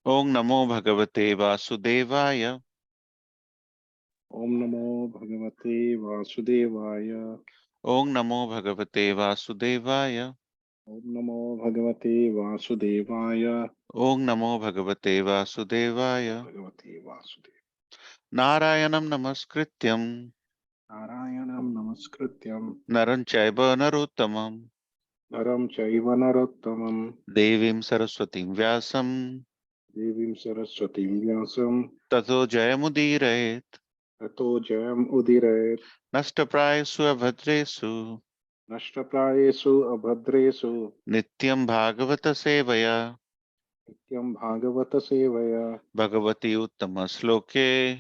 Om Namo Bhagavate Vasudevaya. Om Namo Bhagavate Vasudevaya. Om Namo Bhagavate Vasudevaya. Om Namo Bhagavate Vasudevaya. Om Namo Bhagavate Vasudevaya. Bhagavate Vasudevaya. Narayanam Namaskrityam Narayanam Namaskrityam. Naram Chaiva Narottamam Naram Chaiva Narottamam. Devim Saraswatim Vyasam Devim Saraswatim Vyasam. Tato Jayamudiraet Tato Jayam Udirayet. Nashtaprayasu Abhadresu Nashtaprayesu Abhadresu. Nityam Bhagavata Sevaya Nityam Bhagavata Sevaya. Bhagavati Uttama Sloke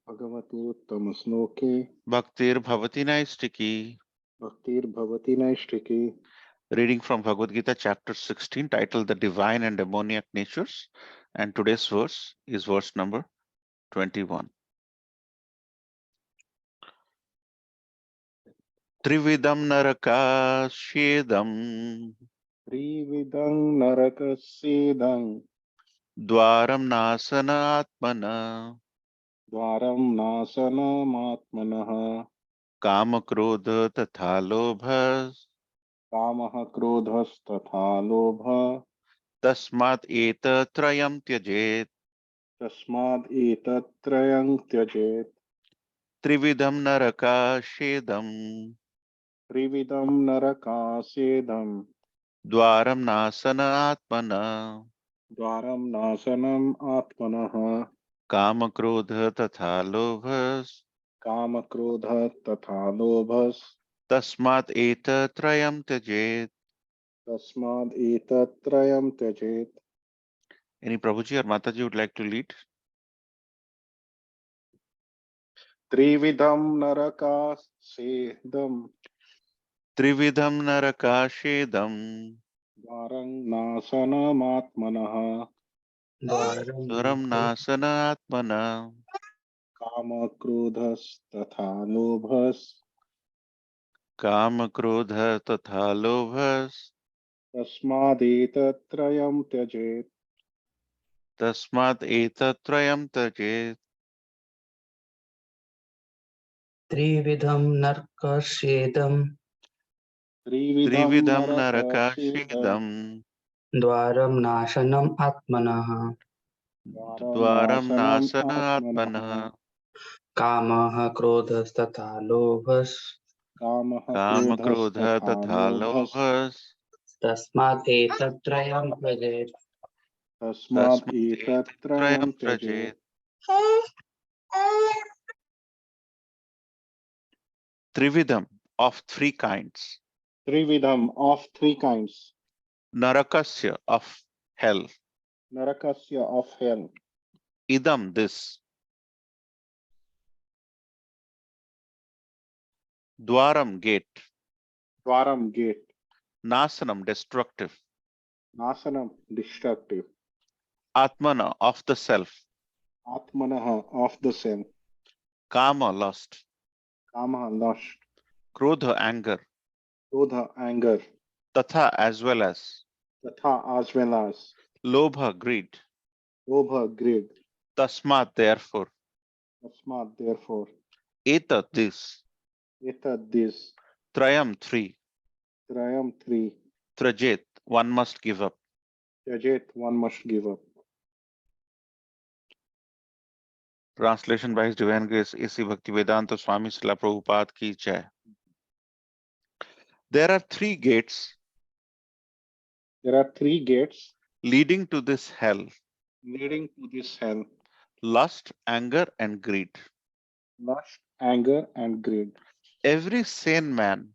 Bhagavati Uttama Snoke. Bhaktir Bhavati Naistiki. Bhaktir Bhavati Naishtiki. Reading from Bhagavad Gita, chapter 16, titled The Divine and Demoniac Natures. And today's verse is verse number 21. Trividam narakashedam Trividang Narakasedang. dwaram nasana atmana Dwaram Nasanamatmanaha. kama krodha tatha lobhas Kamaha Krodhastatha Lobha. tasmat eta trayam tyajet. Tasmad Etatrayang Tyajet. Trividam narakashedam Trividam Narakasedam. dwaram nasana atmana Dwaram Nasanam Atmanaha. kama krodha tatha lobhas Kama Krodha Tatha Lobhas. tasmat eta trayam tyajet. Tasmad Etatrayam Tyajet. Any Prabhuji or Mataji would like to lead? Trividam Narakasedam. Trividham narakashedam Dwarang Nasanamatmanaha. dwaram nasana atmana Kama Krodhas Tatha Lobhas. kama krodha tatha lobhas Tasmadetattrayam Tyajet. tasmat etatrayam tajet. त्रिविधं नरकस्येदं Trividham Trividham Narakashedam. narakashedam द्वारं नाशनम् आत्मनः Dwaram dwaram Nasanam nasana atmana Atmanaha. कामः क्रोधस्तथा लोभस् Kamaha kama Krodhas krodha Tatha tatha Lobhas. lobhas तस्मात् एतत्त्रयं भजेत् Tasmad tasmat Etatrayam etatrayam Tyajet. tajet. Trividham of three kinds. Trividham of three kinds. Narakasya of hell. Narakasya of hell. Idam this. Dwaram gate. Dwaram gate. Nasanam destructive. Nasanam destructive. Atmana of the self. Atmanaha of the self. Kama lust. Kamaha lust. Krodha anger. Krodha anger. Tatha as well as. Tatha as well as. Lobha greed. Lobha greed. Tasmat therefore. Tasmat therefore. Etat this. Etat this. Trayam three. Trayam three. Trajet one must give up. Tyajet one must give up. Translation by His Divine Grace A.C. Bhaktivedanta Swami Srila Prabhupada ki jai. There are three gates There are three gates leading to this hell: leading to this hell. lust, anger, and greed. Lust, anger, and greed. Every sane man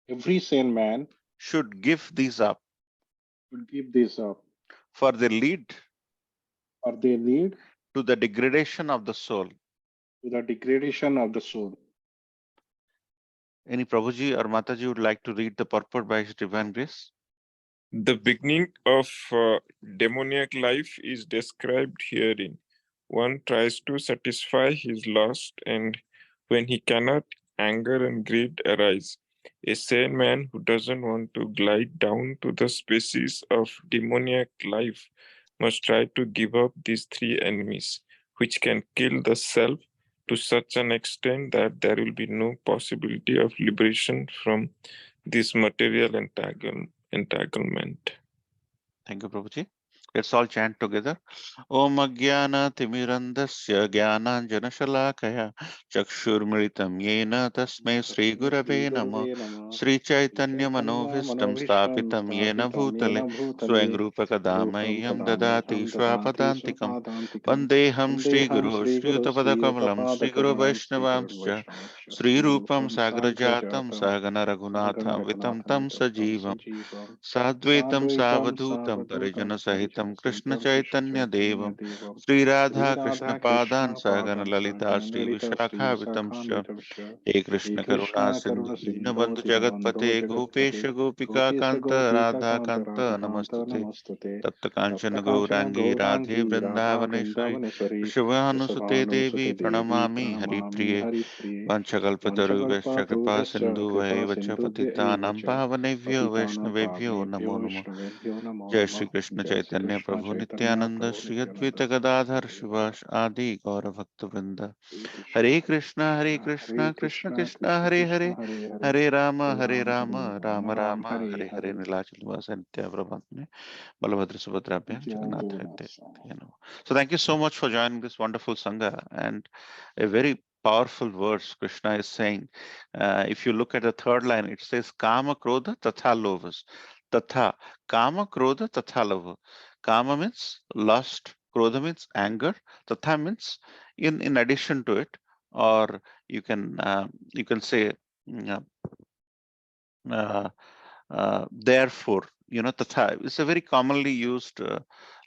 Every sane man should give these up, should give this up, for they lead or they lead to the degradation of the soul. to the degradation of the soul. Any Prabhuji or Mataji would like to read the purport by His Divine Grace? The beginning of demoniac life is described herein. One tries to satisfy his lust, and when he cannot, anger and greed arise. A sane man who doesn't want to glide down to the species of demoniac life must try to give up these three enemies, which can kill the self to such an extent that there will be no possibility of liberation from this material entanglement. Thank you, Prabhuji. Let's all chant together. Om Agyana Timirandasya Gyananjana Shalakaya Chakshurmritam Yena Tasmai Sri Gurave Nama Sri Chaitanya Manovistam Stapitam Yena Bhutale Swayam Rupa Kadamayam Dadati Swapadantikam Vandeham Shri Guru Shri Utapada Kamalam Shri Guru Vaishnavamscha Sri Rupam Sagrajatam Sagana Raghunatham Vitam Tam Sajivam साद्वैतं सावधूतं परिजनसहितं कृष्णचैतन्यदेवं श्रीराधाकृष्णपादान् सहगण Lalita श्रीविशाखावितंश्च हे कृष्णकरुणा सिन्धु दीनबन्धु जगत्पते गोपेश गोपिकान्त राधाकान्त नमस्तुते तप्त काञ्चन गौराङ्गी राधे वृन्दावनेश्वरि वृषभानुसुते देवी प्रणमामि हरिप्रिये वंशकल्पतरुभ्यश्च कृपा सिन्धुभैव च पतितानां पावनेभ्यो वैष्णवेभ्यो नमो नमः जय श्री कृष्ण चैतन्य प्रभु नित्यानंद श्री अद्वैत गदाधर शिवास आदि गौर भक्त वृंद हरे कृष्णा कृष्ण कृष्ण हरे हरे हरे राम राम राम हरे हरे नीलाचल निवास नित्य प्रभात में बलभद्र सुभद्राभ्यां जगन्नाथ हृदय So thank you so much for joining this wonderful sangha, and a very powerful verse Krishna is saying. If you look at the third line, it says kama krodha tatha lovas. Tatha, kama krodha tatha lova. Kama means lust, krodha means anger, tatha means in addition to it, or you can say mm, uh, therefore, tatha is a very commonly used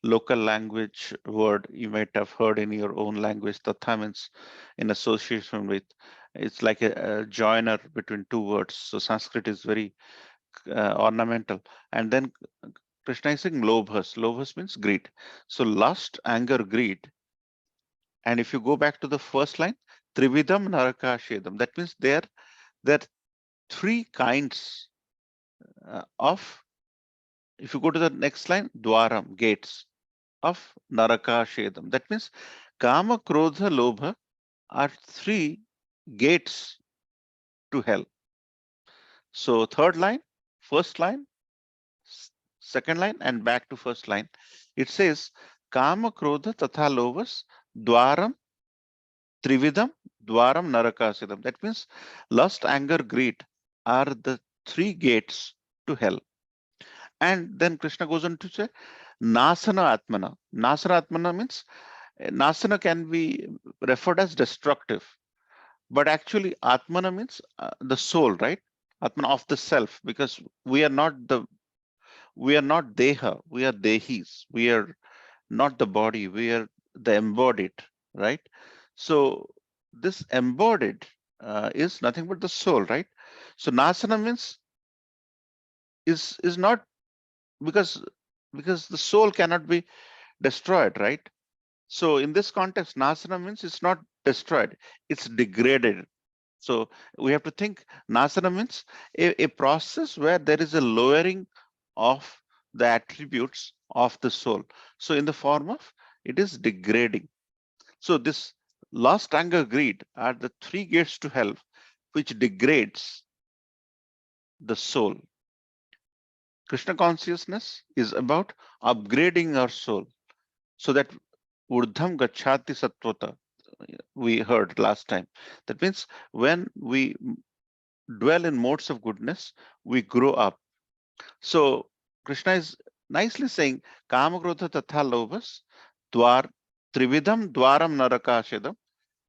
local language word. You might have heard in your own language. Tatha means in association with. It's like a joiner between two words. So Sanskrit is very ornamental. And then Krishna is saying lobhas. Lobhas means greed. So lust, anger, greed. And if you go back to the first line, trividam naraka shedam. That means there are three kinds of. If you go to the next line, dwaram, gates of naraka shedam. That means kama, krodha, lobha are three gates to hell. So third line, first line, second line, and back to first line. It says kama, krodha, tatha lobhas dwaram trividam dwaram narakasidam. That means lust, anger, greed are the three gates to hell. And then Krishna goes on to say nasana atmana. Nasana atmana means nasana can be referred as destructive, but actually atmana means the soul, right? Atmana of the self, because we are not deha, we are dehis. We are not the body, we are the embodied, right? So this embodied is nothing but the soul, right? So nasana means is not because the soul cannot be destroyed, right? So in this context, nasana means it's not destroyed, it's degraded. So we have to think nasana means a process where there is a lowering of the attributes of the soul. So in the form of it is degrading. So this lust, anger, greed are the three gates to hell, which degrades the soul. Krishna consciousness is about upgrading our soul so that urdham gachati sattvata, we heard last time. That means when we dwell in modes of goodness, we grow up. So Krishna is nicely saying kama krodha tatha lobhas dwar trividam dwaram narakashidam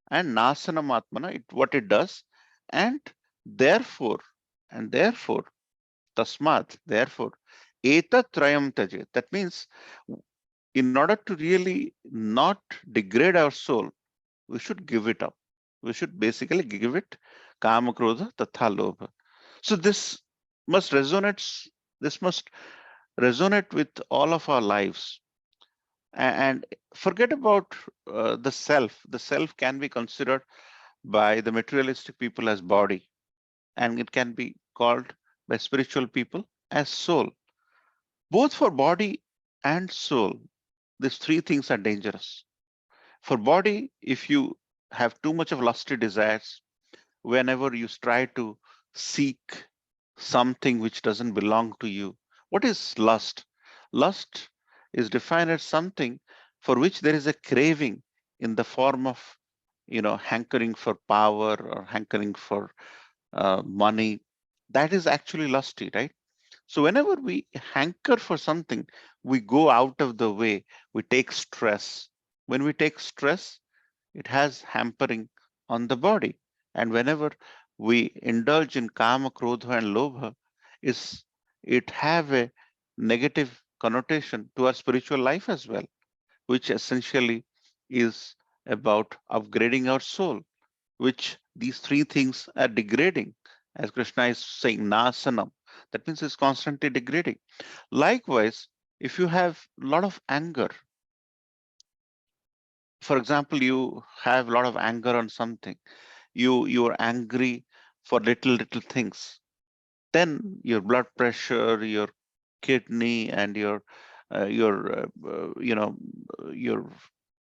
and nasanam atmana, what it does, and therefore tasmat, therefore etat trayam taje. That means in order to really not degrade our soul, we should give it up. We should basically give it kama krodha tatha lobha. So this must resonate with all of our lives. And forget about the self. The self can be considered by the materialistic people as body, and it can be called by spiritual people as soul. Both for body and soul, these three things are dangerous. For body, if you have too much of lusty desires, whenever you try to seek something which doesn't belong to you. What is lust? Lust is defined as something for which there is a craving in the form of, hankering for power or hankering for money. That is actually lusty, right? So whenever we hanker for something, we go out of the way, we take stress. When we take stress, it has hampering on the body. And whenever we indulge in kama, krodha, and lobha, is it have a negative connotation to our spiritual life as well, which essentially is about upgrading our soul, which these three things are degrading. As Krishna is saying, nasanam, that means it's constantly degrading. Likewise, if you have a lot of anger, for example, you have a lot of anger on something, you're angry for little things, then your blood pressure, your kidney, and your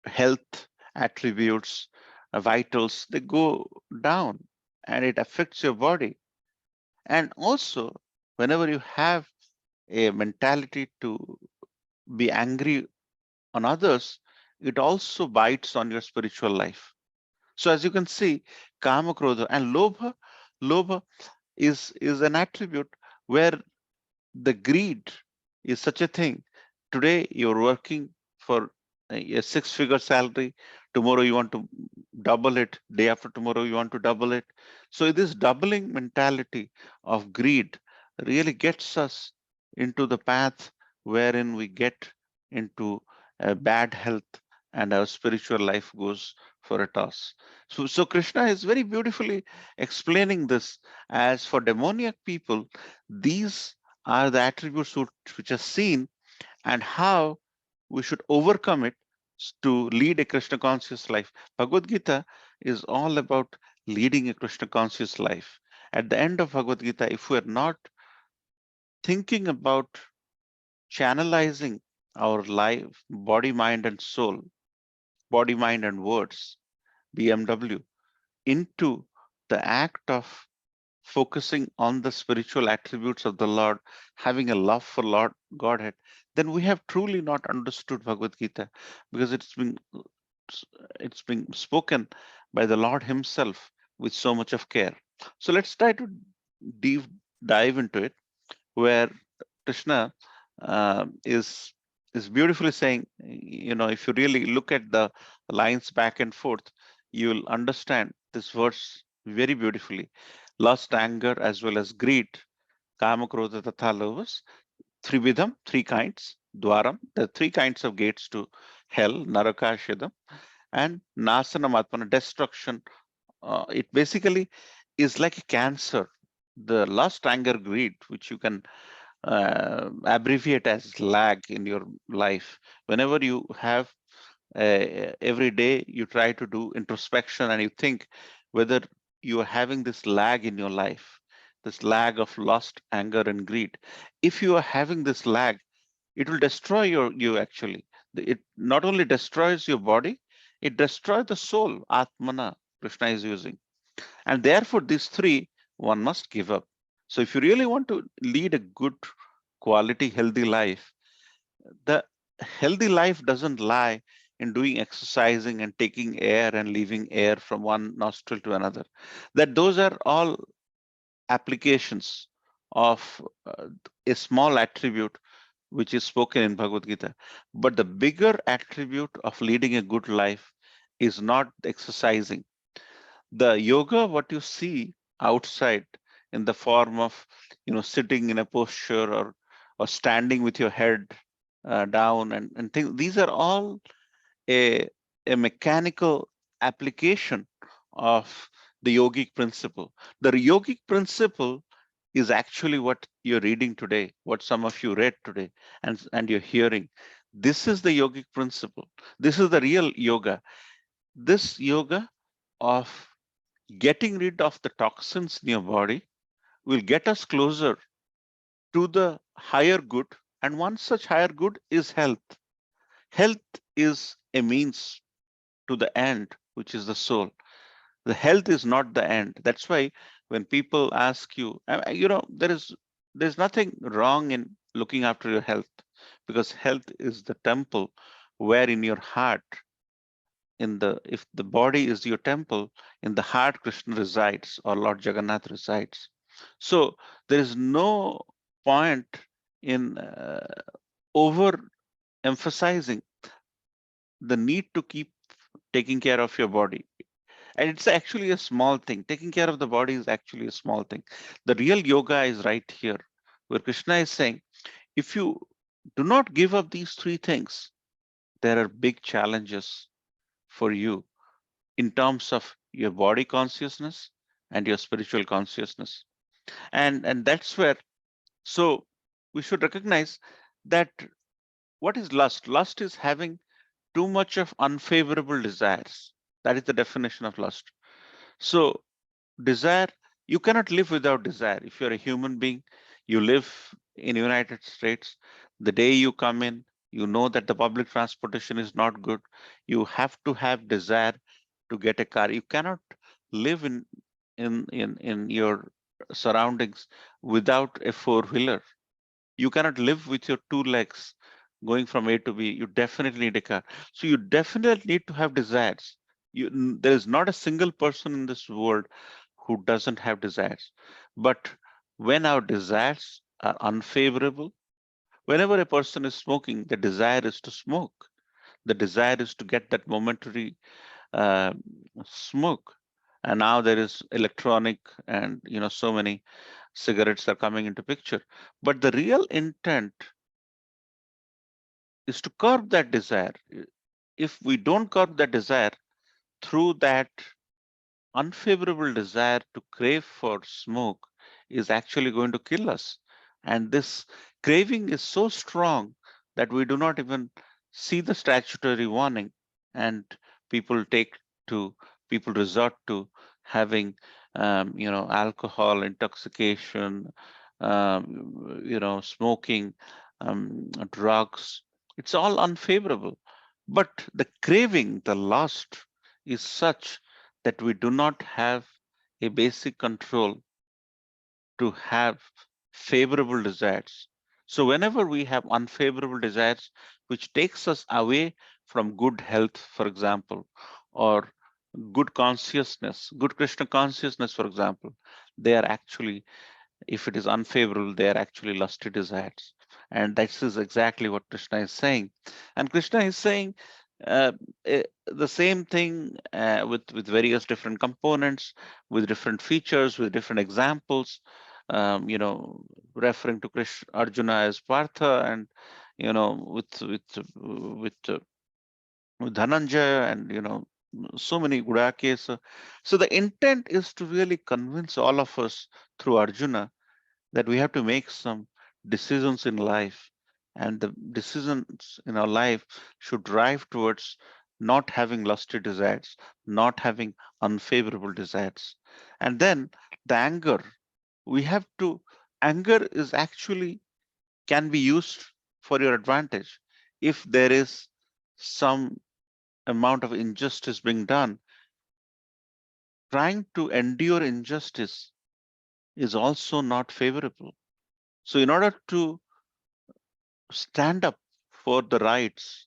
health attributes, vitals, they go down, and it affects your body. And also, whenever you have a mentality to be angry on others, it also bites on your spiritual life. So as you can see, kama, krodha, and lobha is an attribute where the greed is such a thing. Today you're working for a six-figure salary. Tomorrow you want to double it. Day after tomorrow you want to double it. So this doubling mentality of greed really gets us into the path wherein we get into bad health and our spiritual life goes for a toss. So Krishna is very beautifully explaining this as for demoniac people, these are the attributes which are seen and how we should overcome it to lead a Krishna conscious life. Bhagavad Gita is all about leading a Krishna conscious life. At the end of Bhagavad Gita, if we are not thinking about channelizing our life, body, mind, and soul, body, mind, and words, BMW, into the act of focusing on the spiritual attributes of the Lord, having a love for Lord Godhead, then we have truly not understood Bhagavad Gita, because it's been spoken by the Lord Himself with so much of care. So let's try to deep dive into it, where Krishna is beautifully saying, if you really look at the lines back and forth, you'll understand this verse very beautifully. Lust, anger, as well as greed, kama, krodha, tatha, lobhas, trividham, three kinds, dwaram, the three kinds of gates to hell, naraka, shidam, and nasanam atmana, destruction. It basically is like a cancer. The lust, anger, greed, which you can abbreviate as lag in your life. Whenever you have every day you try to do introspection and you think whether you are having this lag in your life, this lag of lust, anger, and greed. If you are having this lag, it will destroy you actually. It not only destroys your body, it destroys the soul, atmana, Krishna is using. And therefore, these three, one must give up. So if you really want to lead a good, quality, healthy life, the healthy life doesn't lie in doing exercising and taking air and leaving air from one nostril to another. That those are all applications of a small attribute which is spoken in Bhagavad Gita. But the bigger attribute of leading a good life is not exercising. The yoga, what you see outside in the form of, sitting in a posture or standing with your head down and things, these are all a, a mechanical application of the yogic principle. The yogic principle is actually what you're reading today, what some of you read today, and you're hearing. This is the yogic principle. This is the real yoga. This yoga of getting rid of the toxins in your body will get us closer to the higher good. And one such higher good is health. Health is a means to the end, which is the soul. The health is not the end. That's why when people ask you, there's nothing wrong in looking after your health, because health is the temple where in your heart, if the body is your temple, in the heart Krishna resides, or Lord Jagannath resides. So there is no point in over emphasizing the need to keep taking care of your body. And it's actually a small thing. Taking care of the body is actually a small thing. The real yoga is right here, where Krishna is saying, if you do not give up these three things, there are big challenges for you in terms of your body consciousness and your spiritual consciousness. And that's where, so we should recognize that what is lust? Lust is having too much of unfavorable desires. That is the definition of lust. So desire, you cannot live without desire. If you're a human being, you live in United States, the day you come in, you know that the public transportation is not good. You have to have desire to get a car. You cannot live in your surroundings without a four-wheeler. You cannot live with your two legs going from A to B. You definitely need a car. So you definitely need to have desires. There is not a single person in this world who doesn't have desires. But when our desires are unfavorable, whenever a person is smoking, the desire is to smoke. The desire is to get that momentary uh, smoke. And now there is electronic, and so many cigarettes are coming into picture. But the real intent is to curb that desire. If we don't curb that desire through that unfavorable desire to crave for smoke, is actually going to kill us. And this craving is so strong that we do not even see the statutory warning, and people take to people resort to having alcohol intoxication, smoking, drugs. It's all unfavorable. But the craving, the lust, is such that we do not have a basic control to have favorable desires. So whenever we have unfavorable desires, which takes us away from good health, for example, or good consciousness, good Krishna consciousness, for example, they are actually, if it is unfavorable, they are actually lusty desires. And this is exactly what Krishna is saying. And Krishna is saying uh, the same thing with various different components, with different features, with different examples, referring to Krishna, Arjuna as Partha, and with Dhananjaya, and so many Gudakesa. So the intent is to really convince all of us through Arjuna that we have to make some decisions in life, and the decisions in our life should drive towards not having lusty desires, not having unfavorable desires. And then the anger, we have to, anger is actually can be used for your advantage. If there is some amount of injustice being done, trying to endure injustice is also not favorable. So in order to stand up for the rights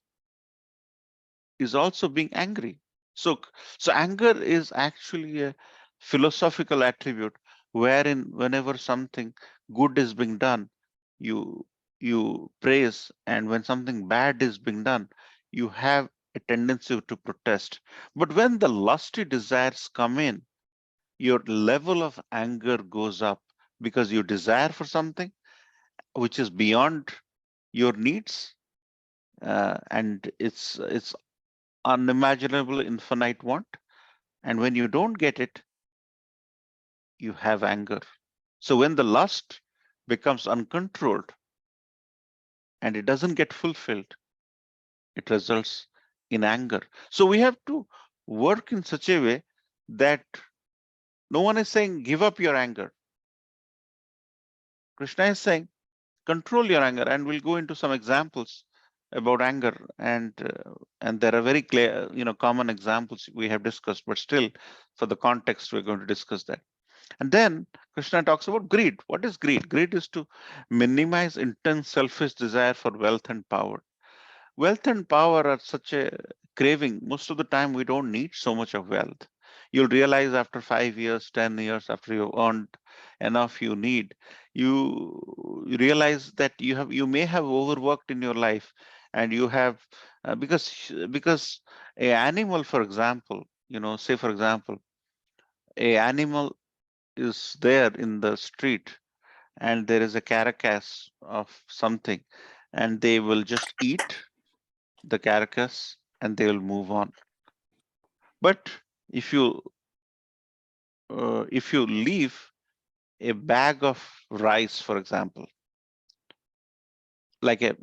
is also being angry. So, so anger is actually a philosophical attribute, wherein whenever something good is being done, you you praise, and when something bad is being done, you have a tendency to protest. But when the lusty desires come in, your level of anger goes up, because you desire for something which is beyond your needs, and it's unimaginable infinite want. And when you don't get it, you have anger. So when the lust becomes uncontrolled and it doesn't get fulfilled, it results in anger. So we have to work in such a way that no one is saying give up your anger. Krishna is saying control your anger, and we'll go into some examples about anger, and there are very clear, common examples we have discussed, but still, for the context, we're going to discuss that. And then Krishna talks about greed. What is greed? Greed is to minimize intense selfish desire for wealth and power. Wealth and power are such a craving. Most of the time, we don't need so much of wealth. You'll realize after 5 years, 10 years, after you've earned enough you need, you realize that you may have overworked in your life, and you have because a animal, for example, say for example, a animal is there in the street, and there is a carcass of something, and they will just eat the carcass and they will move on. But if you leave a bag of rice, for example, like a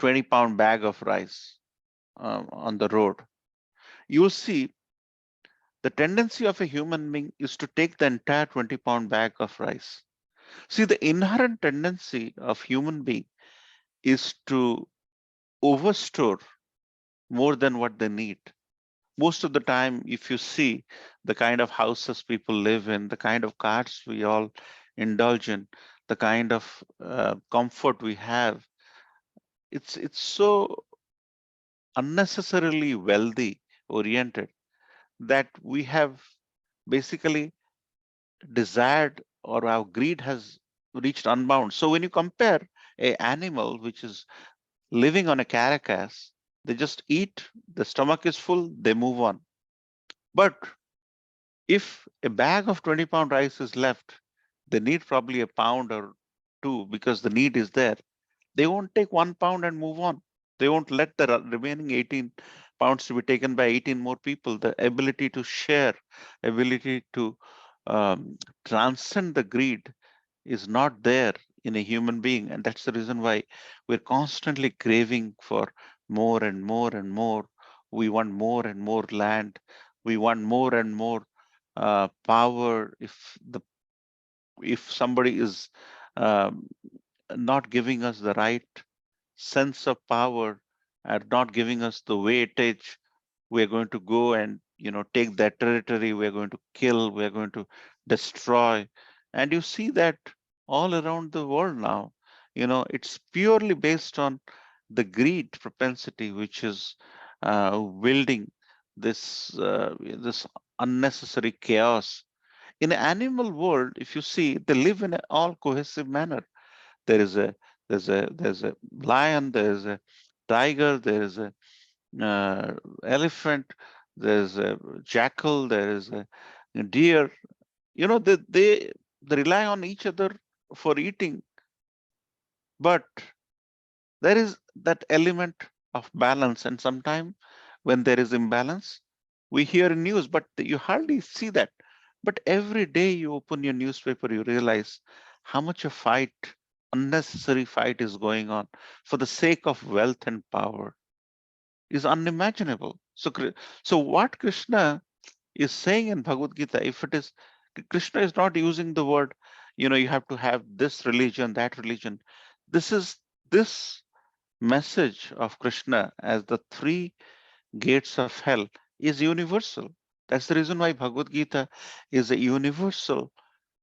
20-pound bag of rice on the road, you will see the tendency of a human being is to take the entire 20-pound bag of rice. See, the inherent tendency of human being is to overstore more than what they need. Most of the time, if you see the kind of houses people live in, the kind of cars we all indulge in, the kind of comfort we have, it's so unnecessarily wealthy oriented that we have basically desired, or our greed has reached unbound. So when you compare a animal which is living on a carcass, they just eat, the stomach is full, they move on. But if a bag of 20-pound rice is left, they need probably a pound or two because the need is there. They won't take 1 pound and move on. They won't let the remaining 18 pounds to be taken by 18 more people. The ability to share, ability to transcend the greed is not there in a human being. And that's the reason why we're constantly craving for more and more and more. We want more and more land. We want more and more power. If somebody is um, not giving us the right sense of power, and not giving us the weightage, we're going to go and take that territory, we're going to kill, we're going to destroy. And you see that all around the world now. It's purely based on the greed propensity, which is wielding this unnecessary chaos. In the animal world, if you see, they live in an all cohesive manner. There is a there's a lion, there is a tiger, there is a elephant, there's a jackal, there is a deer. They rely on each other for eating, but there is that element of balance. And sometimes when there is imbalance, we hear in news, but you hardly see that. But every day you open your newspaper, you realize how much a fight, unnecessary fight, is going on for the sake of wealth and power is unimaginable. So what Krishna is saying in Bhagavad Gita, if it is, Krishna is not using the word, you have to have this religion, that religion. This message of Krishna as the three gates of hell is universal. That's the reason why Bhagavad Gita is a universal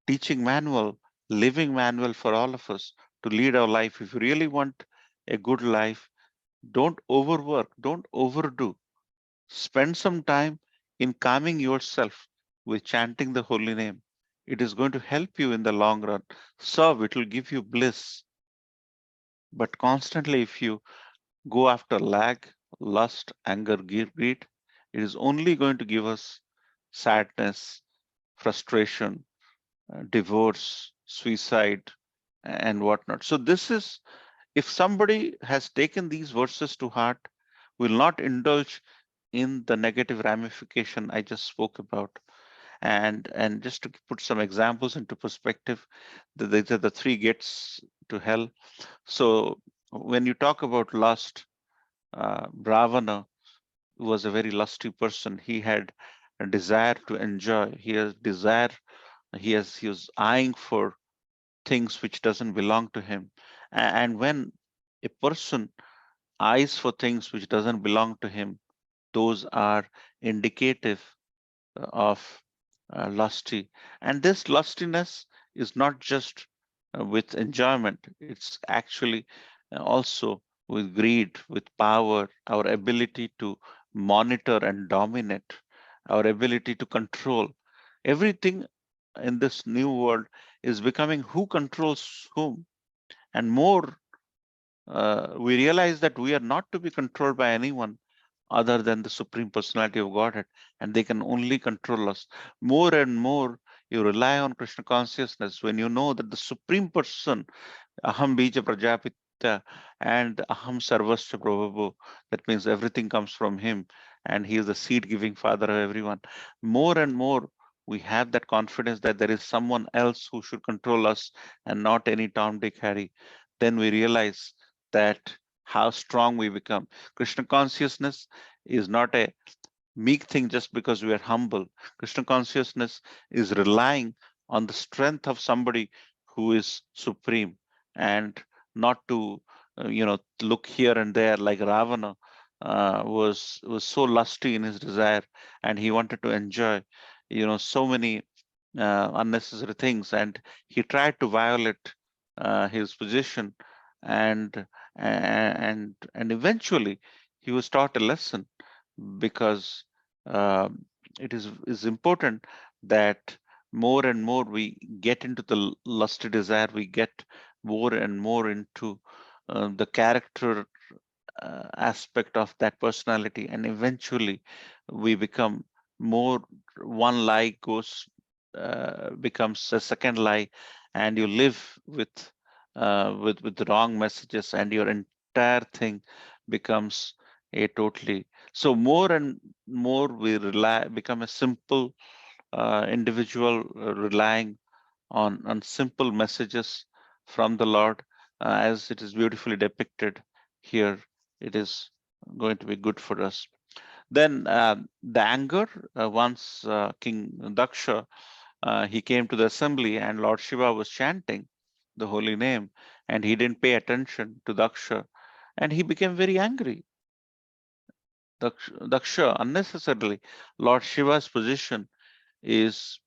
teaching manual, living manual for all of us to lead our life. If you really want a good life, don't overwork, don't overdo. Spend some time in calming yourself with chanting the holy name. It is going to help you in the long run. Serve, it will give you bliss. But constantly, if you go after lag, lust, anger, greed, it is only going to give us sadness, frustration, divorce, suicide, and whatnot. So this is, if somebody has taken these verses to heart, will not indulge in the negative ramification I just spoke about. And just to put some examples into perspective, these are the three gates to hell. So when you talk about lust, Ravana was a very lusty person. He had a desire to enjoy. He has desire. He was eyeing for things which doesn't belong to him. And when a person eyes for things which doesn't belong to him, those are indicative of lusty. And this lustiness is not just with enjoyment, it's actually also with greed, with power, our ability to monitor and dominate, our ability to control. Everything in this new world is becoming who controls whom. And more, we realize that we are not to be controlled by anyone other than the Supreme Personality of Godhead, and they can only control us. More and more, you rely on Krishna consciousness when you know that the Supreme Person, Aham Bija Prajapita and Aham Sarvasya Prabhu, that means everything comes from him, and he is the seed giving father of everyone. More and more, we have that confidence that there is someone else who should control us and not any Tom, Dick, Harry. Then we realize that how strong we become. Krishna consciousness is not a meek thing just because we are humble. Krishna consciousness is relying on the strength of somebody who is supreme, and not to look here and there like Ravana was so lusty in his desire, and he wanted to enjoy so many unnecessary things, and he tried to violate his position, and and eventually he was taught a lesson, because it is important that more and more we get into the lusty desire, we get more and more into the character aspect of that personality, and eventually we become more, one lie goes becomes a second lie, and you live with the wrong messages, and your entire thing becomes a totally. So more and more we become a simple individual, relying on simple messages from the Lord, as it is beautifully depicted here. It is going to be good for us. Then the anger, once King Daksha, he came to the assembly and Lord Shiva was chanting the holy name, and he didn't pay attention to Daksha, and he became very angry. Daksha unnecessarily. Lord Shiva's position is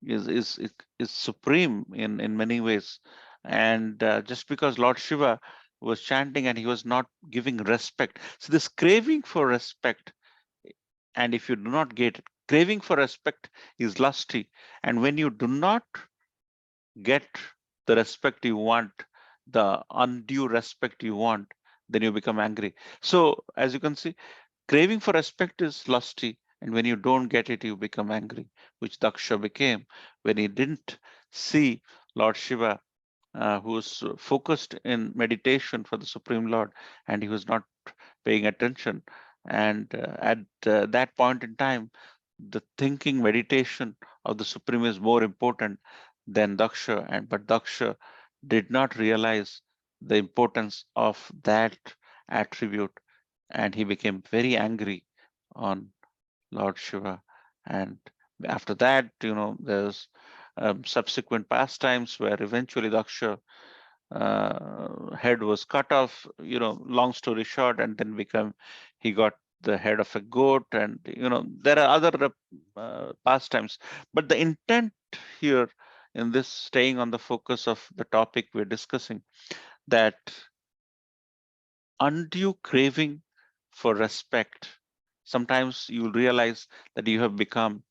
is is is, is supreme in many ways, and just because Lord Shiva was chanting and he was not giving respect, so this craving for respect, and if you do not get it, craving for respect is lusty, and when you do not get the respect you want, the undue respect you want, then you become angry. So as you can see, craving for respect is lusty, and when you don't get it, you become angry, which Daksha became when he didn't see Lord Shiva, who was focused in meditation for the Supreme Lord, and he was not paying attention. And at that point in time, the thinking meditation of the Supreme is more important than Daksha, and but Daksha did not realize the importance of that attribute, and he became very angry on Lord Shiva. And after that, there's subsequent pastimes where eventually Daksha head was cut off, long story short, and then he got the head of a goat, and there are other pastimes. But the intent here in this, staying on the focus of the topic we're discussing, that undue craving for respect, sometimes you'll realize that you have become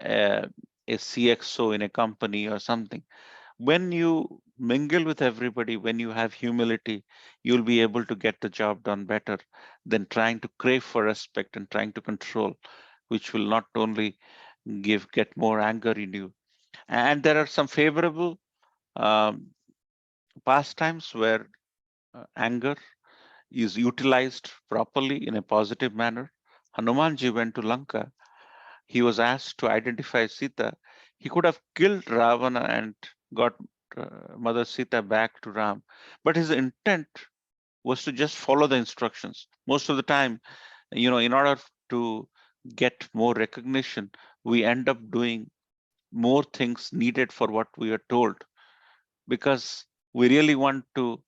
a, a CXO in a company or something. When you mingle with everybody, when you have humility, you'll be able to get the job done better than trying to crave for respect and trying to control, which will not only get more anger in you. And there are some favorable um, pastimes where anger is utilized properly in a positive manner. Hanumanji went to Lanka. He was asked to identify Sita. He could have killed Ravana and got Mother Sita back to Ram, but his intent was to just follow the instructions. Most of the time, in order to get more recognition, we end up doing more things needed for what we are told, because we really want to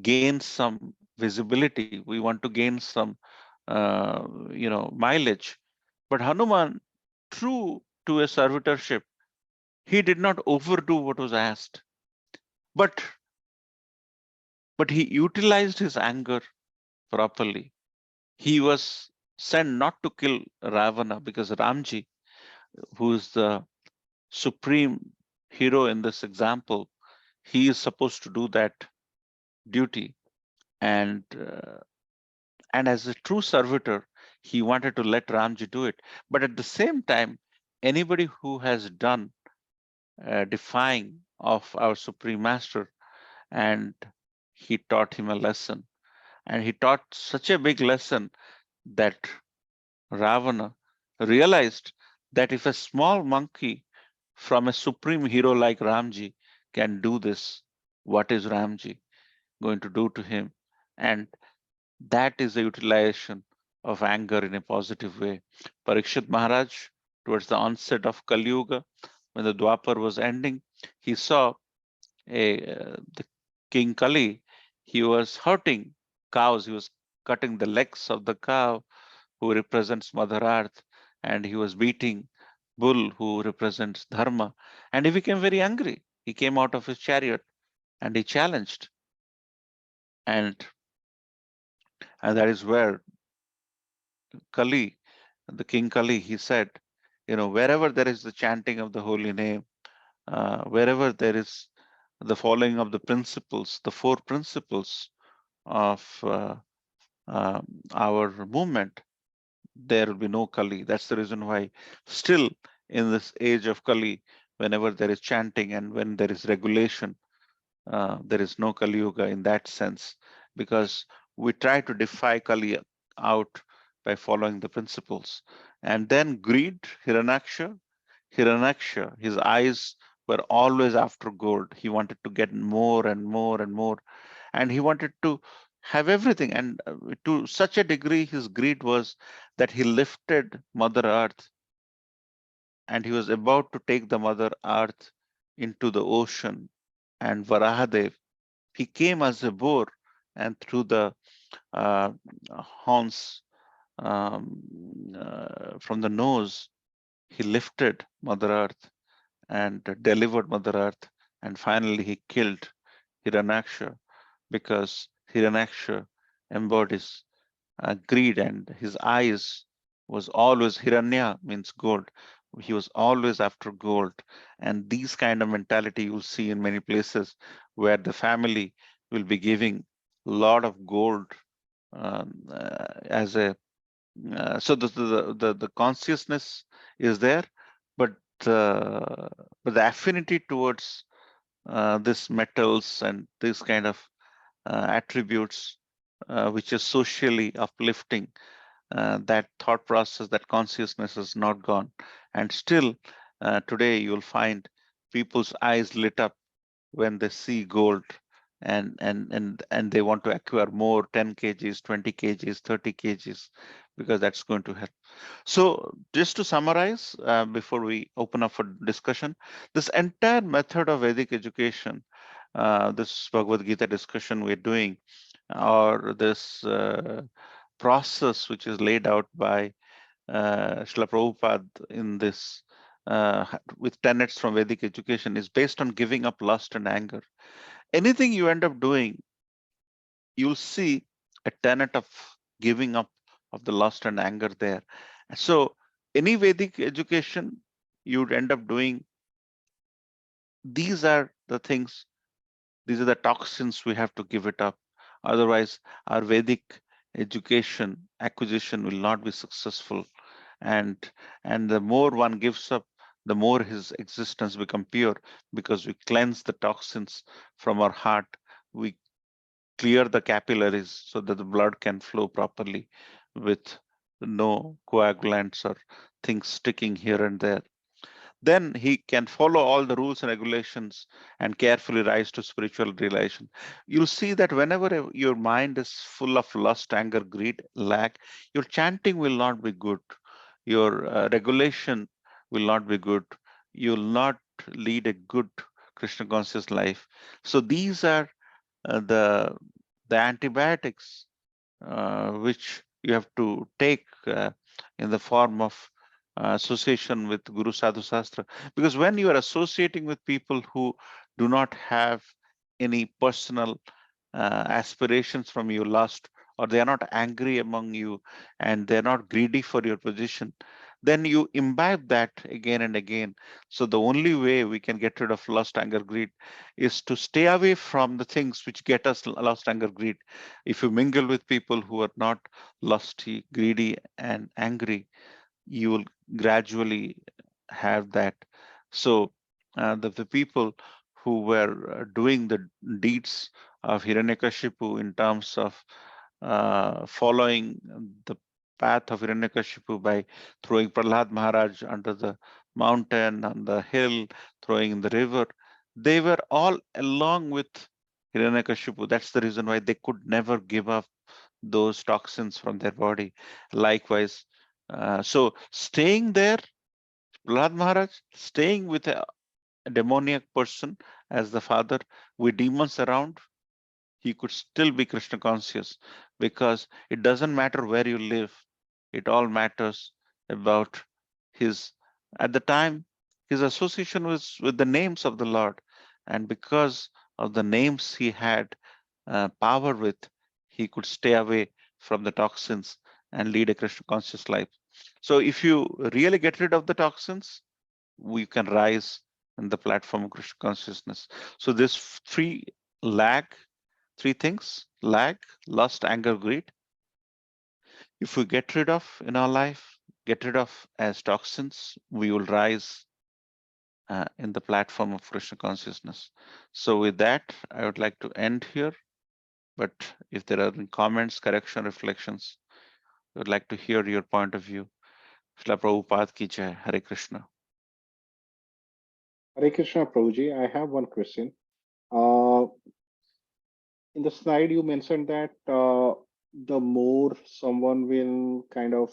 gain some visibility. We want to gain some, mileage. But Hanuman, true to a servitorship, he did not overdo what was asked, but he utilized his anger properly. He was sent not to kill Ravana because Ramji, who is the supreme hero in this example, he is supposed to do that duty. And as a true servitor, he wanted to let Ramji do it. But at the same time, anybody who has done defying of our supreme master, and he taught him a lesson, and he taught such a big lesson that Ravana realized that if a small monkey from a supreme hero like Ramji can do this, what is Ramji going to do to him? And that is the utilization of anger in a positive way. Parikshit Maharaj, towards the onset of Kali Yuga, when the Dwapar was ending, he saw the King Kali. He was hurting cows. He was cutting the legs of the cow, who represents Mother Earth, and he was beating bull, who represents Dharma. And he became very angry. He came out of his chariot and he challenged. And that is where Kali, the King Kali, he said, wherever there is the chanting of the holy name, wherever there is the following of the principles, the four principles of our movement, there will be no Kali. That's the reason why still in this age of Kali, whenever there is chanting and when there is regulation, there is no Kali Yuga in that sense, because we try to defy Kali out by following the principles. And then greed, Hiranyaksha, his eyes were always after gold. He wanted to get more and more and more, and he wanted to have everything. And to such a degree, his greed was that he lifted Mother Earth, and he was about to take the Mother Earth into the ocean. And Varahadev, he came as a boar, and through the uh, horns from the nose, he lifted Mother Earth and delivered Mother Earth. And finally, he killed Hiranyaksha, because Hiranyaksha embodies greed, and his eyes was always, Hiranya means gold. He was always after gold. And these kind of mentality you'll see in many places, where the family will be giving a lot of gold as a so the consciousness is there, but the affinity towards this metals and this kind of attributes, which is socially uplifting, that thought process, that consciousness is not gone. And still today you'll find people's eyes lit up when they see gold, and they want to acquire more, 10 kgs, 20 kgs, 30 kgs, because that's going to help. So just to summarize, before we open up for discussion, this entire method of Vedic education, this Bhagavad Gita discussion we're doing, or this process which is laid out by Srila Prabhupada in this with tenets from Vedic education, is based on giving up lust and anger. Anything you end up doing, you'll see a tenet of giving up of the lust and anger there. So any Vedic education, you'd end up doing, these are the things, these are the toxins we have to give it up. Otherwise, our Vedic education acquisition will not be successful. And the more one gives up, the more his existence become pure, because we cleanse the toxins from our heart. We clear the capillaries so that the blood can flow properly with no coagulants or things sticking here and there. Then he can follow all the rules and regulations and carefully rise to spiritual realization. You'll see that whenever your mind is full of lust, anger, greed, lack, your chanting will not be good. Your regulation will not be good. You'll not lead a good Krishna conscious life. So these are the the antibiotics which you have to take in the form of association with Guru Sadhu Sastra. Because when you are associating with people who do not have any personal aspirations from you lost, or they are not angry among you, and they're not greedy for your position, then you imbibe that again and again. So the only way we can get rid of lust, anger, greed is to stay away from the things which get us lust, anger, greed. If you mingle with people who are not lusty, greedy, and angry, you will gradually have that. So the people who were doing the deeds of Hiranyakashipu in terms of following the path of Hiranyakashipu by throwing Prahlad Maharaj under the mountain, on the hill, throwing in the river, they were all along with Hiranyakashipu. That's the reason why they could never give up those toxins from their body. Likewise, so staying there, Prahlad Maharaj, staying with a demoniac person as the father with demons around, he could still be Krishna conscious, because it doesn't matter where you live. It all matters about his, at the time, his association was with the names of the Lord. And because of the names he had power with, he could stay away from the toxins and lead a Krishna conscious life. So if you really get rid of the toxins, we can rise in the platform of Krishna consciousness. So this three things: lag, lust, anger, greed. If we get rid of in our life, get rid of as toxins, we will rise in the platform of Krishna consciousness. So with that, I would like to end here. But if there are any comments, correction, reflections, I would like to hear your point of view. Srila Prabhupada ki jai. Hare Krishna. Hare Krishna, Prabhuji. I have one question. Uh, in the slide, you mentioned that the more someone will kind of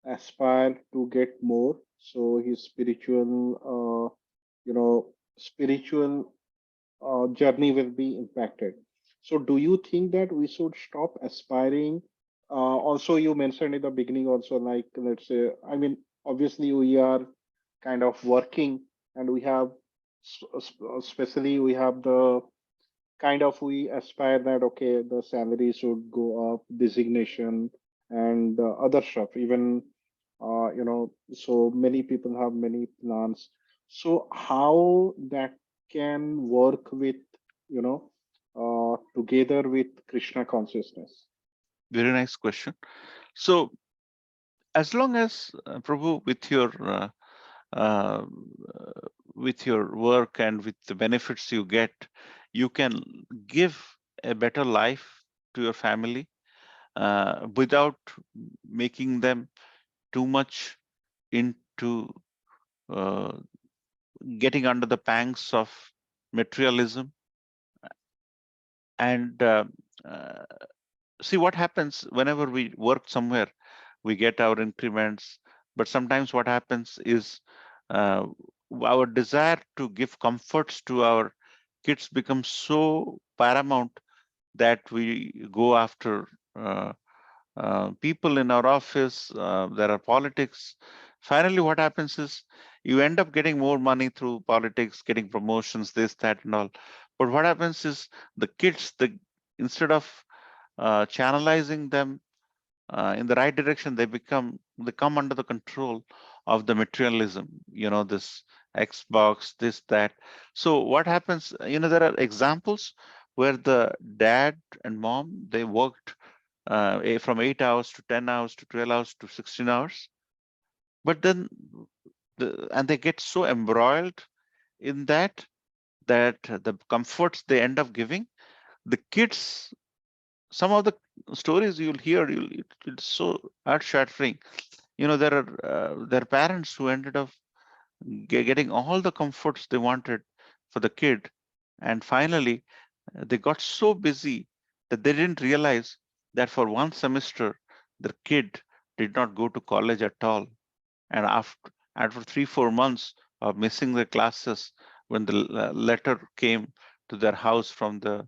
aspire to get more, so his spiritual journey will be impacted. So, do you think that we should stop aspiring? Also, you mentioned in the beginning, also, like, let's say, I mean, obviously, we are kind of working, and we have, especially, we have the kind of, we aspire that, okay, the salary should go up, designation, and other stuff. Even, so many people have many plans. So, how that can work with, together with Krishna consciousness? Very nice question. So as long as Prabhu, uh, with your work and with the benefits you get, you can give a better life to your family without making them too much into getting under the pangs of materialism. And uh, see what happens whenever we work somewhere, we get our increments, but sometimes what happens is uh, our desire to give comforts to our kids becomes so paramount that we go after people in our office. There are politics. Finally, what happens is you end up getting more money through politics, getting promotions, this, that, and all. But what happens is the kids, instead of channelizing them in the right direction, they come under the control of the materialism, this Xbox, this, that. So what happens, there are examples where the dad and mom, they worked from 8 hours to 10 hours to 12 hours to 16 hours, but then and they get so embroiled in that the comforts they end up giving the kids. Some of the stories you'll hear, it's so earth-shattering. There are their parents who ended up getting all the comforts they wanted for the kid, and finally they got so busy that they didn't realize that for one semester the kid did not go to college at all. And after 3-4 months of missing the classes, when the letter came to their house from the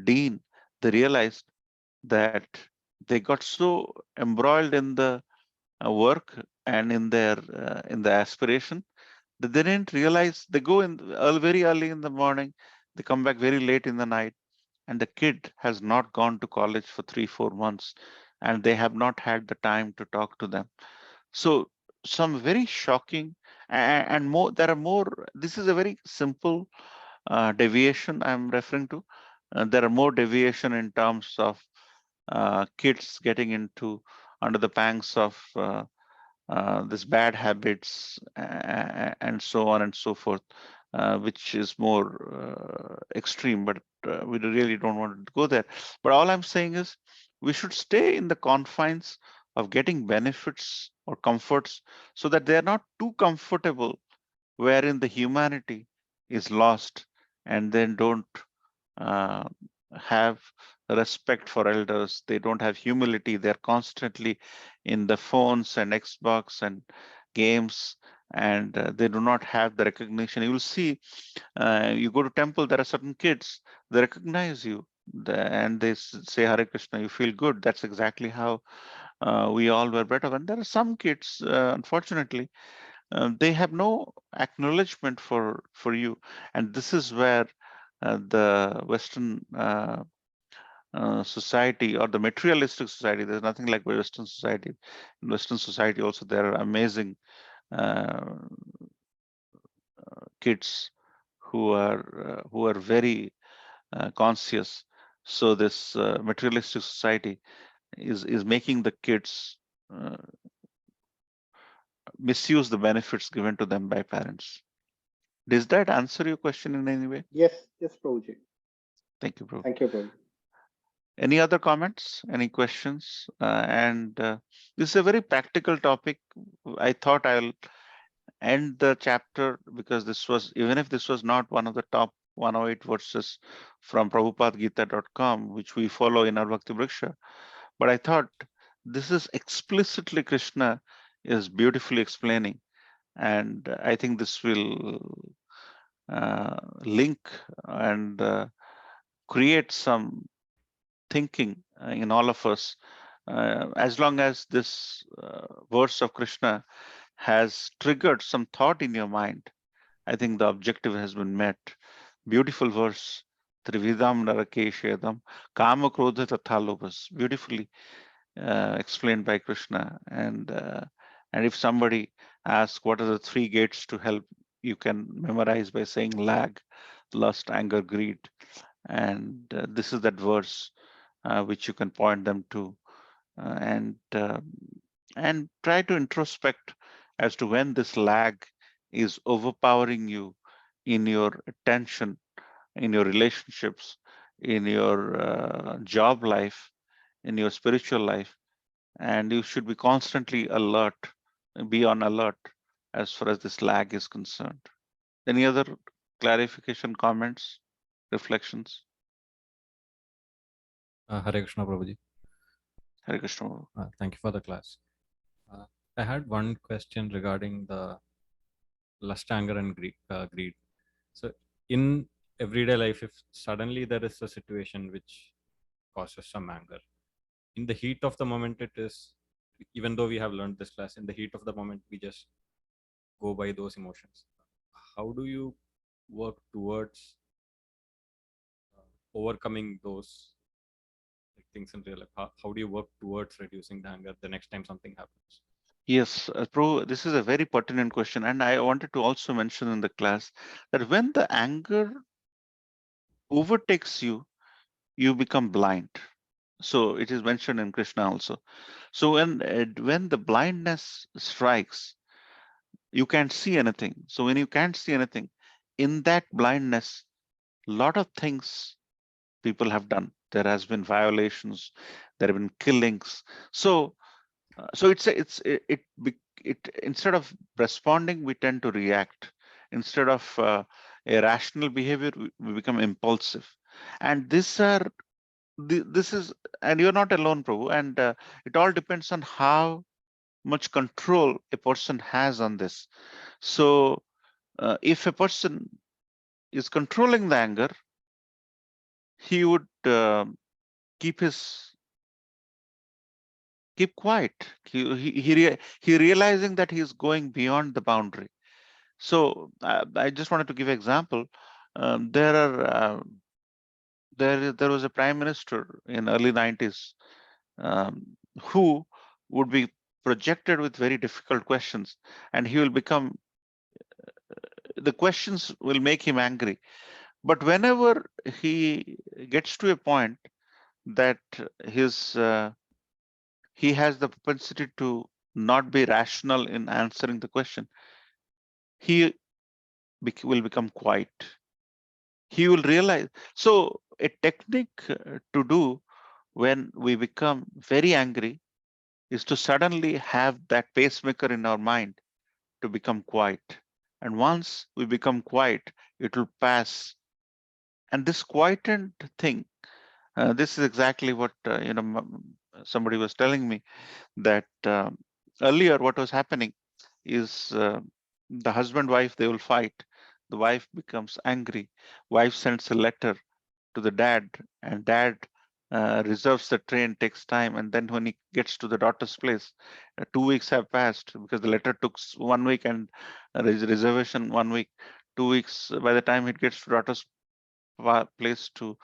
dean, they realized that they got so embroiled in the work and in the aspiration that they didn't realize they go in very early in the morning, they come back very late in the night, and the kid has not gone to college for 3-4 months, and they have not had the time to talk to them. So some very shocking and more. There are more. This is a very simple deviation I'm referring to. There are more deviation in terms of kids getting into under the pangs of this bad habits and so on and so forth, which is more extreme, but we really don't want to go there. But all I'm saying is we should stay in the confines of getting benefits or comforts so that they're not too comfortable, wherein the humanity is lost and then don't uh, have respect for elders. They don't have humility. They're constantly in the phones and Xbox and games, and they do not have the recognition. You will see, you go to temple, there are certain kids, they recognize you. And they say Hare Krishna, you feel good. That's exactly how we all were brought up. And there are some kids, unfortunately, they have no acknowledgement for you, and this is where the Western society or the materialistic society. There's nothing like Western society. In Western society, also there are amazing uh, kids who are very conscious. So this materialistic society is making the kids uh, misuse the benefits given to them by parents. Does that answer your question in any way? Yes, yes, Prabhuji. Thank you, Prabhu. Thank you, Prabhuji. Any other comments? Any questions? And this is a very practical topic. I thought I'll end the chapter because this was, even if this was not one of the top 108 verses from PrabhupadaGita.com, which we follow in our Bhakti Vriksha, but I thought this is explicitly Krishna is beautifully explaining, and I think this will link and create some thinking in all of us. As long as this verse of Krishna has triggered some thought in your mind, I think the objective has been met. Beautiful verse. Trividam narakeshedam kama krodha tatha lobhas. Beautifully explained by Krishna. And if somebody asks what are the three gates to help, you can memorize by saying lag, lust, anger, greed. And this is that verse which you can point them to, and try to introspect as to when this lag is overpowering you in your attention, in your relationships, in your job life, in your spiritual life, and you should be constantly alert, be on alert as far as this lag is concerned. Any other clarification, comments, reflections? Hare Krishna, Prabhuji. Hare Krishna. Thank you for the class. I had one question regarding the lust, anger, and greed. So, in everyday life, if suddenly there is a situation which causes some anger, in the heat of the moment, it is, even though we have learned this class, in the heat of the moment, we just go by those emotions. How do you work towards overcoming those things in real life? How do you work towards reducing the anger the next time something happens? Yes, this is a very pertinent question. And I wanted to also mention in the class that when the anger overtakes you, you become blind. So it is mentioned in Krishna also. So when the blindness strikes, you can't see anything. So when you can't see anything, in that blindness, a lot of things people have done. There has been violations, there have been killings. So instead of responding, we tend to react. Instead of a rational behavior, we become impulsive. And this is, and you're not alone, Prabhu. And it all depends on how much control a person has on this. So if a person is controlling the anger, he would keep quiet. He realizing that he's going beyond the boundary. So I just wanted to give an example. There was a prime minister in early 90s who would be projected with very difficult questions, and he will become, the questions will make him angry. But whenever he gets to a point that his he has the propensity to not be rational in answering the question, he will become quiet. He will realize. So a technique to do when we become very angry is to suddenly have that pacemaker in our mind to become quiet. And once we become quiet, it will pass. And this quietened thing, this is exactly what somebody was telling me, that earlier what was happening is the husband wife, they will fight. The wife becomes angry. Wife sends a letter to the dad, and dad reserves the train, takes time, and then when he gets to the daughter's place, 2 weeks have passed because the letter took 1 week and reservation 1 week. 2 weeks, by the time it gets to daughter's place to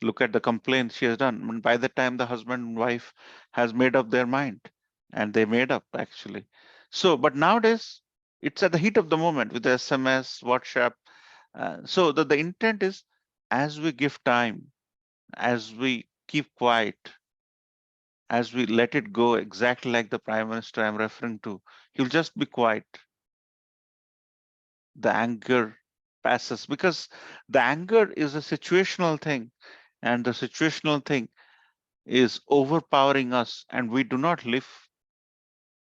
look at the complaint she has done, and by the time the husband and wife has made up their mind, and they made up actually. So but nowadays it's at the heat of the moment with the SMS, WhatsApp. So the intent is, as we give time, as we keep quiet, as we let it go, exactly like the prime minister I'm referring to, he'll just be quiet. The anger passes, because the anger is a situational thing, and the situational thing is overpowering us, and we do not live.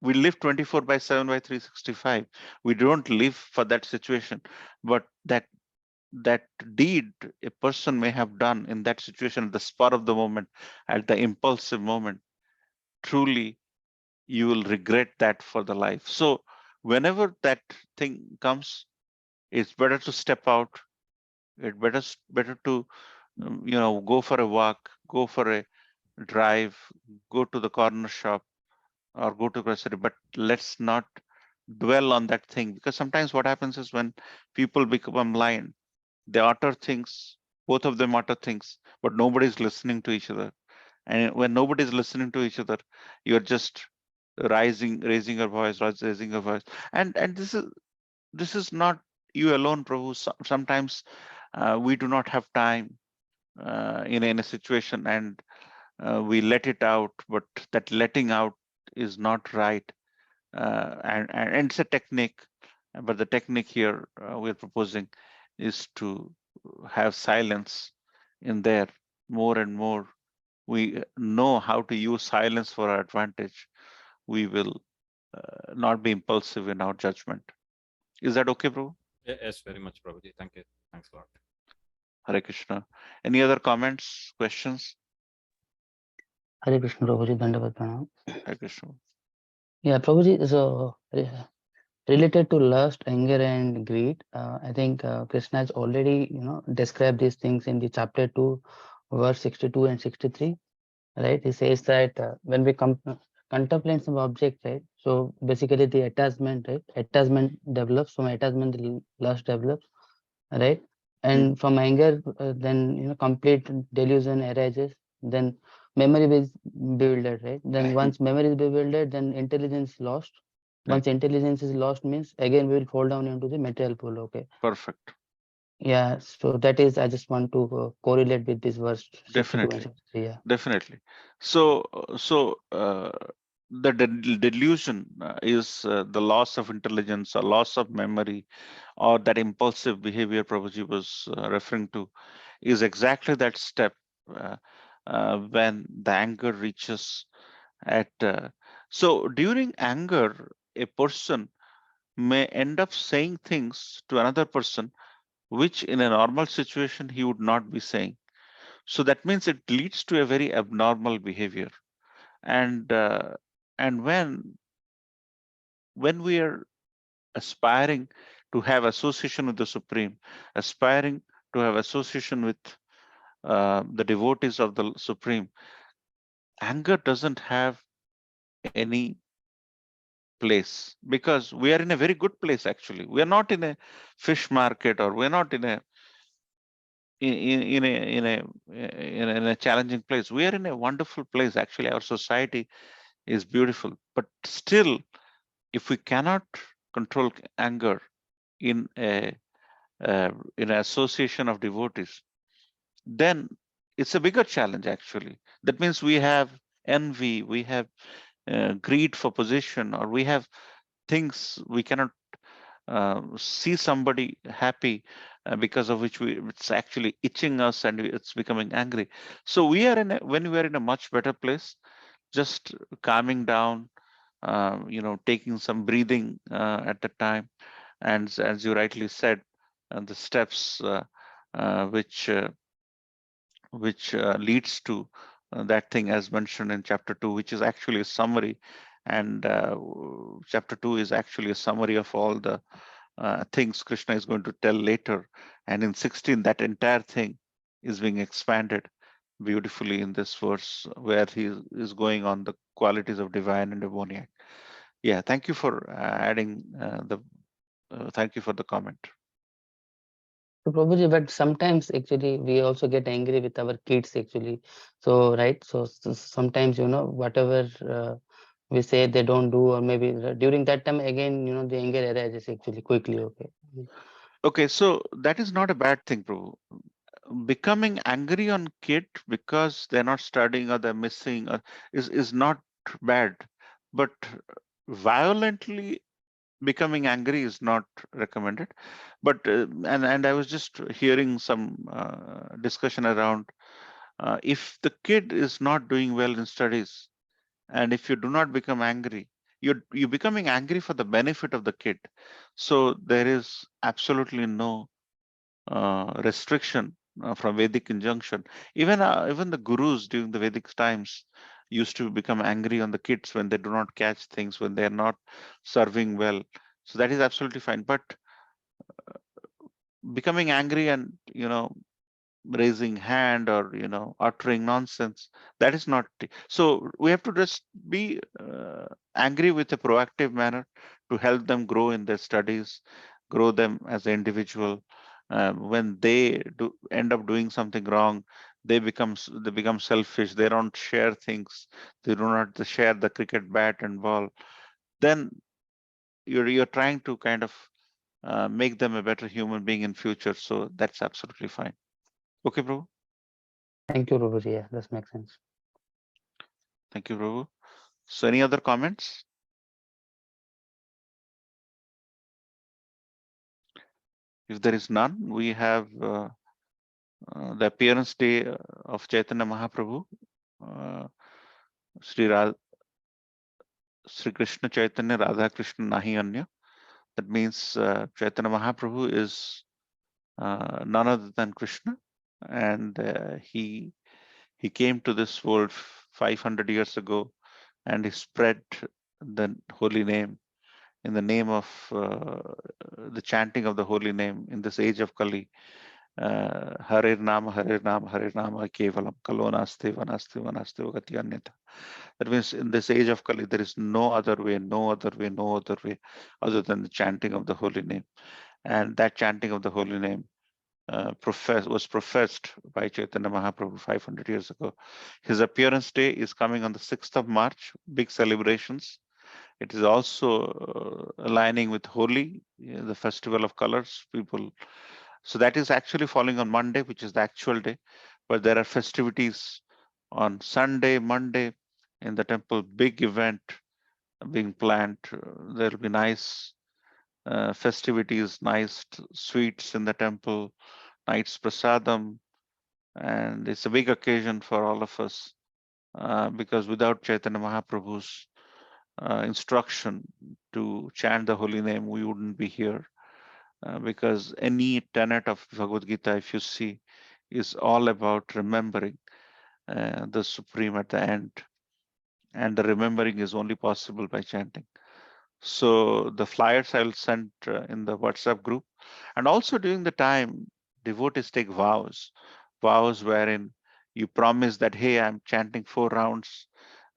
We live 24/7 by 365. We don't live for that situation, but that deed a person may have done in that situation at the spur of the moment, at the impulsive moment, truly you will regret that for the life. So whenever that thing comes, it's better to step out. It better to go for a walk, go for a drive, go to the corner shop, or go to grocery. But let's not dwell on that thing, because sometimes what happens is when people become blind, they utter things, both of them utter things, but nobody's listening to each other. And when nobody's listening to each other, you're just raising your voice, raising your voice. And this is not you alone, Prabhu. Sometimes we do not have time in a situation, and we let it out, but that letting out is not right. And it's a technique, but the technique here we're proposing is to have silence in there. More and more we know how to use silence for our advantage, we will not be impulsive in our judgment. Is that okay, bro? Yes, very much, Prabhuji. Thank you. Thanks a lot. Hare Krishna. Any other comments, questions? Hare Krishna, Prabhuji, Dandavat Pranam. Hare Krishna. Yeah, Prabhuji, so related to lust, anger, and greed, I think Krishna has already, described these things in the chapter 2, verse 62 and 63, right? He says that when we contemplate some object, right? So basically the attachment, right? Attachment develops. From attachment, the lust develops, right? And from anger, then complete delusion arises. Then memory is bewildered, right? Then once memory is bewildered, then intelligence lost. Once intelligence is lost, means again we will fall down into the material pool. Okay. Perfect. Yeah. So that is, I just want to correlate with this verse 62 Definitely. and 63. Yeah. Definitely. So the delusion is the loss of intelligence, or loss of memory, or that impulsive behavior Prabhuji was referring to, is exactly that step when the anger reaches at. So during anger, a person may end up saying things to another person which in a normal situation he would not be saying. So that means it leads to a very abnormal behavior. And when we are aspiring to have association with the Supreme, aspiring to have association with the devotees of the Supreme, anger doesn't have any place, because we are in a very good place. Actually, we are not in a fish market, or we're not in a in a challenging place. We are in a wonderful place. Actually, our society is beautiful, but still, if we cannot control anger in a in an association of devotees, then it's a bigger challenge. Actually, that means we have envy, we have greed for position, or we have things we cannot see somebody happy, because of which it's actually itching us and it's becoming angry. So we are when we are in a much better place, just calming down, taking some breathing at the time, and as you rightly said, the steps which leads to that thing, as mentioned in chapter 2, which is actually a summary. And chapter 2 is actually a summary of all the things Krishna is going to tell later. And in 16, that entire thing is being expanded beautifully in this verse, where he is going on the qualities of divine and demoniac. Yeah, thank you for adding thank you for the comment. So Prabhuji, but sometimes actually we also get angry with our kids actually. So right, so sometimes whatever we say they don't do, or maybe during that time again the anger arises actually quickly. Okay. Okay, so that is not a bad thing, Prabhu. Becoming angry on kid because they're not studying or they're missing is not bad, but violently becoming angry is not recommended. But and I was just hearing some discussion around, if the kid is not doing well in studies, and if you do not become angry, you're becoming angry for the benefit of the kid. So there is absolutely no restriction from Vedic injunction. Even the gurus during the Vedic times used to become angry on the kids when they do not catch things, when they are not serving well. So that is absolutely fine. But becoming angry and raising hand, or uttering nonsense, that is not. So we have to just be angry with a proactive manner to help them grow in their studies, grow them as an individual. When they do end up doing something wrong, they become selfish, they don't share things, they do not share the cricket bat and ball, then you're trying to kind of make them a better human being in future. So that's absolutely fine. Okay, bro. Thank you, Prabhuji. Yeah, this makes sense. Thank you, Prabhu. So any other comments? If there is none, we have the appearance day of Chaitanya Mahaprabhu, uh, Sri Krishna Chaitanya Radha Krishna Nahi Anya. That means Chaitanya Mahaprabhu is none other than Krishna, and he came to this world 500 years ago, and he spread the holy name, in the name of the chanting of the holy name in this age of Kali. Hare Nama, Hare Nama, Hare Nama, Kevalam, Kalo Naste, Vanaste, Vanaste, Vagati Anyata. That means in this age of Kali, there is no other way, no other way, no other way other than the chanting of the holy name. And that chanting of the holy name was professed by Chaitanya Mahaprabhu 500 years ago. His appearance day is coming on the 6th of March, big celebrations. It is also aligning with Holi, the festival of colors. So that is actually falling on Monday, which is the actual day. But there are festivities on Sunday, Monday in the temple. Big event being planned. There will be nice festivities, nice sweets in the temple, nice prasadam, and it's a big occasion for all of us, because without Chaitanya Mahaprabhu's instruction to chant the holy name, we wouldn't be here. Because any tenet of Bhagavad Gita, if you see, is all about remembering the Supreme at the end. And the remembering is only possible by chanting. So the flyers I'll send in the WhatsApp group. And also during the time, devotees take vows wherein You promise that, hey, I'm chanting 4 rounds,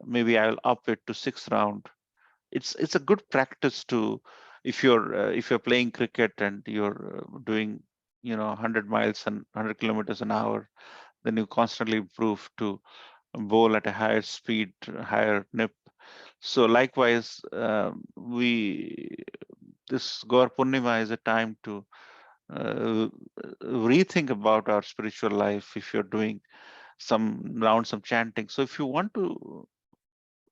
maybe I'll up it to 6 round. It's a good practice to, if you're playing cricket and you're doing 100 miles and 100 kilometers an hour, then you constantly improve to bowl at a higher speed, higher nip. So likewise, this Gaur Purnima is a time to rethink about our spiritual life. If you're doing some rounds of chanting, so if you want to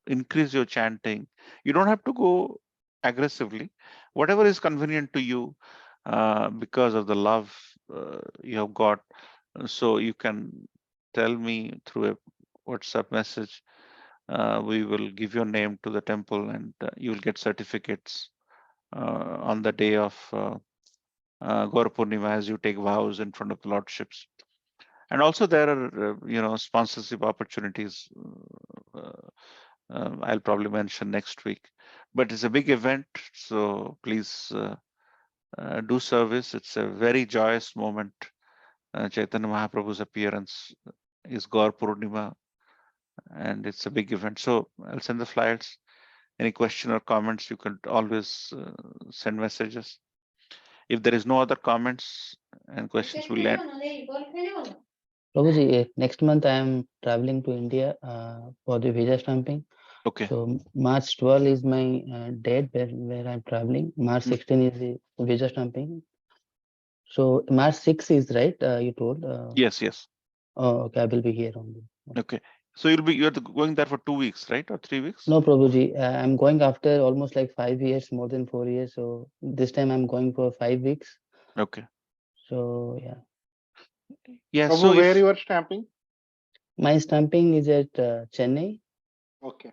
increase your chanting, you don't have to go aggressively. Whatever is convenient to you, because of the love you have got. So you can tell me through a WhatsApp message. We will give your name to the temple, and you will get certificates on the day of Gaur Purnima as you take vows in front of the lordships. And also there are sponsorship opportunities. I'll probably mention next week, but it's a big event, so please do service. It's a very joyous moment. Chaitanya Mahaprabhu's appearance is Gaur Purnima, and it's a big event. So I'll send the flyers. Any question or comments, you can always send messages. If there is no other comments and questions, we'll end. Prabhuji, next month I am traveling to India for the visa stamping. Okay. So March 12 is my date where I'm traveling. March 16 is the visa stamping. So March 6 is right, you told? Yes. Oh, okay, I will be here only. Okay. So you're going there for 2 weeks, right? Or 3 weeks? No, Prabhuji, I'm going after almost like 5 years, more than 4 years. So this time I'm going for 5 weeks. Okay. So yeah. Yeah. Prabhu, So where you are stamping? My stamping is at Chennai. Okay.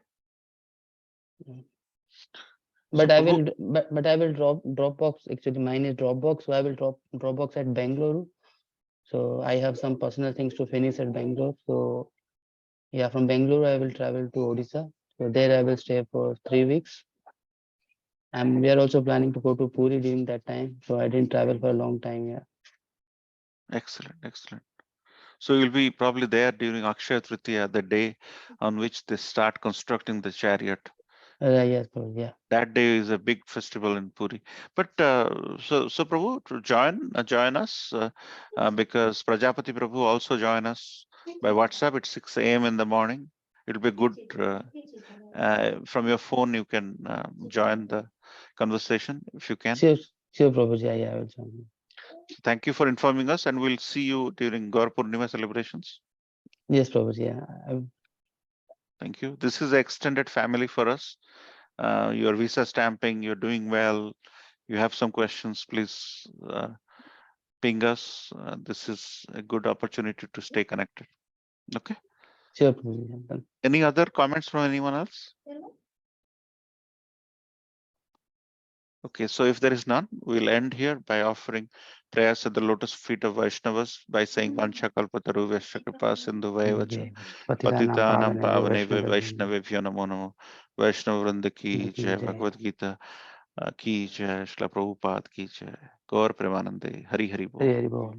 But so I Prabhu, will, but I will Dropbox. Actually, mine is Dropbox, so I will Dropbox at Bangalore. So I have some personal things to finish at Bangalore. So yeah, from Bangalore I will travel to Odisha. So there I will stay for 3 weeks. And we are also planning to go to Puri during that time. So I didn't travel for a long time. Yeah. excellent. So you'll be probably there during Akshaya Tritiya, the day on which they start constructing the chariot. Yes, Prabhu, yeah. That day is a big festival in Puri. But so Prabhu, to join us because Prajapati Prabhu also join us by WhatsApp at 6 a.m. in the morning. It'll be good. From your phone, you can join the conversation if you can. Sure, Prabhu, yeah, I will join you. So thank you for informing us, and we'll see you during Gaur Purnima celebrations. Yes, Prabhu, yeah. Thank you. This is an extended family for us. Your visa stamping, you're doing well. You have some questions, please ping us. This is a good opportunity to stay connected. Okay. Sure, Prabhu, yeah. Any other comments from anyone else? Okay, so if there is none, we'll end here by offering prayers at the lotus feet of Vaishnavas by saying Vancha Kalpataru Vaishya Kripa Sindhu Vaevacha Patitanam Patitanam Pavane Pavane Vaishnavebhyo Namo Namo Vaishnava Vrinda ki jai, Bhagavad Gita ki jai, Shila Prabhupada ki jai, Gaur Premanande, Hari Hari Bol. Hari Hari Bol.